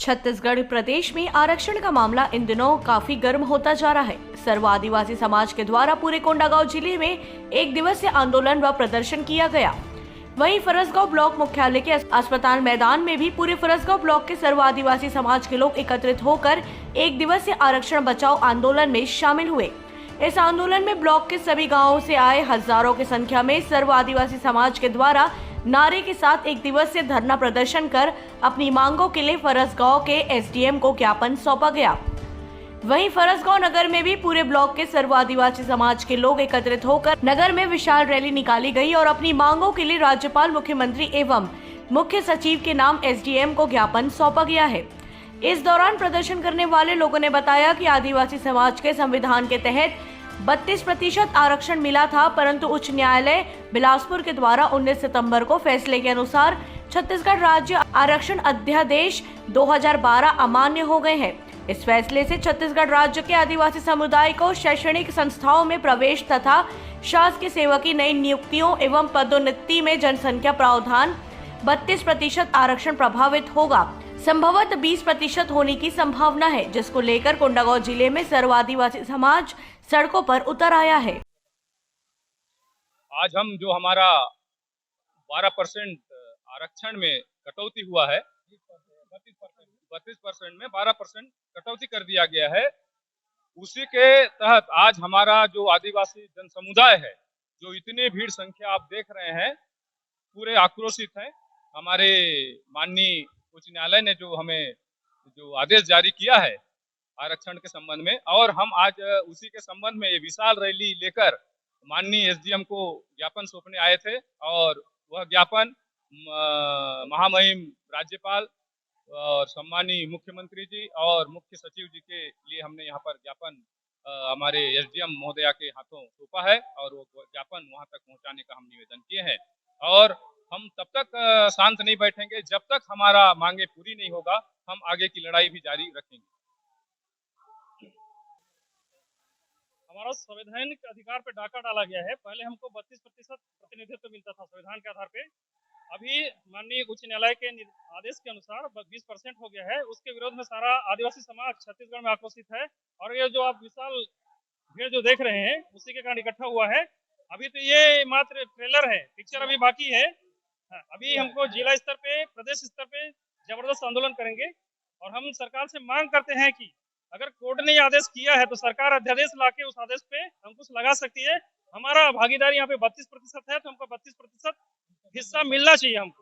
छत्तीसगढ़ प्रदेश में आरक्षण का मामला इन दिनों काफी गर्म होता जा रहा है। सर्व आदिवासी समाज के द्वारा पूरे कोंडागांव जिले में एक दिवसीय आंदोलन व प्रदर्शन किया गया। वहीं फरसगांव ब्लॉक मुख्यालय के अस्पताल मैदान में भी पूरे फरसगांव ब्लॉक के सर्व आदिवासी समाज के लोग एकत्रित होकर एक दिवसीय आरक्षण बचाओ आंदोलन में शामिल हुए। इस आंदोलन में ब्लॉक के सभी गाँवों से आए हजारों की संख्या में सर्व आदिवासी समाज के द्वारा नारे के साथ एक दिवसीय धरना प्रदर्शन कर अपनी मांगों के लिए फरसगांव के एसडीएम को ज्ञापन सौंपा गया। वहीं फरसगांव नगर में भी पूरे ब्लॉक के सर्व आदिवासी समाज के लोग एकत्रित होकर नगर में विशाल रैली निकाली गई और अपनी मांगों के लिए राज्यपाल, मुख्यमंत्री एवं मुख्य सचिव के नाम एसडीएम को ज्ञापन सौंपा गया है। इस दौरान प्रदर्शन करने वाले लोगों ने बताया कि आदिवासी समाज के संविधान के तहत 32% आरक्षण मिला था, परंतु उच्च न्यायालय बिलासपुर के द्वारा 19 सितंबर को फैसले के अनुसार छत्तीसगढ़ राज्य आरक्षण अध्यादेश 2012 अमान्य हो गए हैं। इस फैसले से छत्तीसगढ़ राज्य के आदिवासी समुदाय को शैक्षणिक संस्थाओं में प्रवेश तथा शासकीय सेवा की नई नियुक्तियों एवं पदोन्नति में जनसंख्या प्रावधान 32% आरक्षण प्रभावित होगा। संभवतः 20% होने की संभावना है, जिसको लेकर कोंडागांव जिले में सर्व आदिवासी समाज सड़कों पर उतर आया है। आज हम जो हमारा 12% आरक्षण में कटौती हुआ है, 32% में 12% कटौती कर दिया गया है, उसी के तहत आज हमारा जो आदिवासी जन समुदाय है, जो इतनी भीड़ संख्या आप देख रहे हैं, पूरे आक्रोशित हैं। हमारे माननीय उच्च न्यायालय ने जो हमें जो आदेश जारी किया है आरक्षण के संबंध में, और हम आज उसी के संबंध में ये विशाल रैली लेकर माननीय एसडीएम को ज्ञापन सौंपने आए थे। और वह ज्ञापन महामहिम राज्यपाल और सम्मानीय मुख्यमंत्री जी और मुख्य सचिव जी के लिए हमने यहाँ पर ज्ञापन हमारे एसडीएम महोदया के हाथों सौंपा है, और वो ज्ञापन वहाँ तक पहुँचाने का हम निवेदन किए हैं। और हम तब तक शांत नहीं बैठेंगे जब तक हमारा मांगे पूरी नहीं होगा। हम आगे की लड़ाई भी जारी रखेंगे। हमारा संवैधानिक अधिकार पे डाका डाला गया है। पहले हमको 32% प्रतिनिधित्व मिलता था संविधान के आधार पे। अभी माननीय उच्च न्यायालय के आदेश के अनुसार 20% हो गया है। उसके विरोध में सारा आदिवासी समाज छत्तीसगढ़ में आक्रोशित है। और ये जो आप विशाल भीड़ जो देख रहे हैं, उसी के कारण इकट्ठा हुआ है। अभी तो ये मात्र ट्रेलर है, पिक्चर अभी बाकी है। अभी हमको जिला स्तर पे, प्रदेश स्तर पे जबरदस्त आंदोलन करेंगे। और हम सरकार से मांग करते हैं कि अगर कोर्ट ने आदेश किया है तो सरकार अध्यादेश लाके उस आदेश पे अंकुश लगा सकती है। हमारा भागीदारी यहाँ पे 32% है, तो हमको 32% हिस्सा मिलना चाहिए हमको।